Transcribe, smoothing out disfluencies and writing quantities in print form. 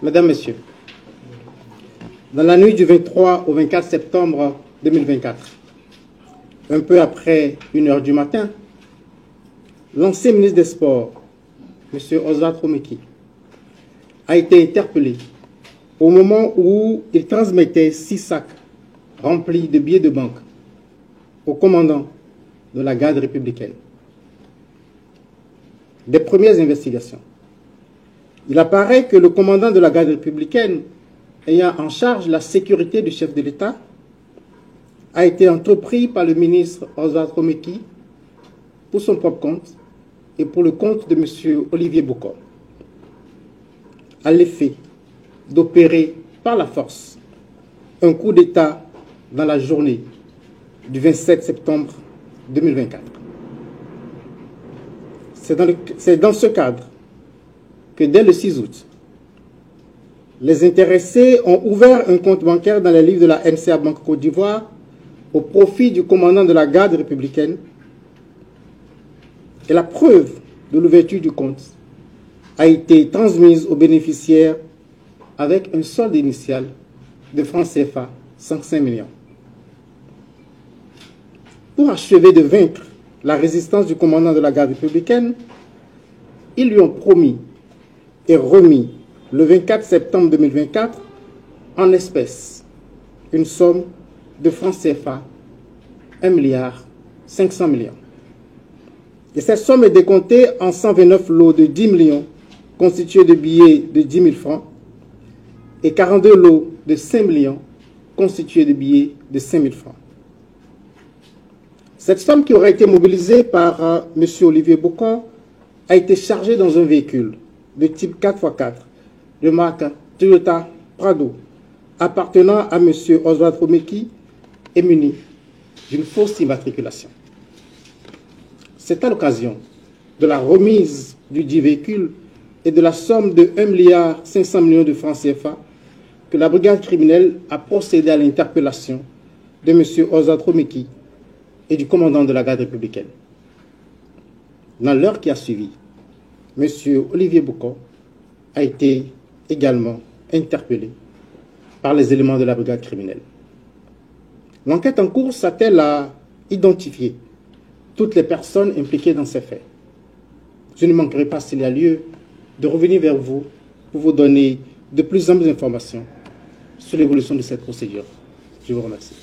Mesdames, Messieurs, dans la nuit du 23 au 24 septembre 2024, un peu après 1h du matin, l'ancien ministre des Sports, M. Oswald Romeki, a été interpellé au moment où il transmettait 6 sacs remplis de billets de banque au commandant de la garde républicaine. Des premières investigations. Il apparaît que le commandant de la garde républicaine, ayant en charge la sécurité du chef de l'État, a été entrepris par le ministre Oswald Romeki pour son propre compte et pour le compte de M. Olivier Bokor, à l'effet d'opérer par la force un coup d'État dans la journée du 27 septembre 2024. C'est dans ce cadre que dès le 6 août, les intéressés ont ouvert un compte bancaire dans les livres de la NCA Banque Côte d'Ivoire au profit du commandant de la garde républicaine. Et la preuve de l'ouverture du compte a été transmise aux bénéficiaires avec un solde initial de francs CFA 105 millions. Pour achever de vaincre la résistance du commandant de la garde républicaine, ils lui ont promis et remis le 24 septembre 2024 en espèces une somme de francs CFA 1,5 milliard. Et cette somme est décomptée en 129 lots de 10 millions constitués de billets de 10 000 francs et 42 lots de 5 millions constitués de billets de 5 000 francs. Cette somme qui aurait été mobilisée par M. Olivier Bokor a été chargée dans un véhicule de type 4x4 de marque Toyota Prado appartenant à M. Oswald Romeki et muni d'une fausse immatriculation. C'est à l'occasion de la remise du dit véhicule et de la somme de 1,5 milliard de francs CFA que la brigade criminelle a procédé à l'interpellation de M. Oswald Romeki et du commandant de la garde républicaine. Dans l'heure qui a suivi, M. Olivier Bokor a été également interpellé par les éléments de la brigade criminelle. L'enquête en cours s'attelle à identifier toutes les personnes impliquées dans ces faits. Je ne manquerai pas, s'il y a lieu, de revenir vers vous pour vous donner de plus amples informations sur l'évolution de cette procédure. Je vous remercie.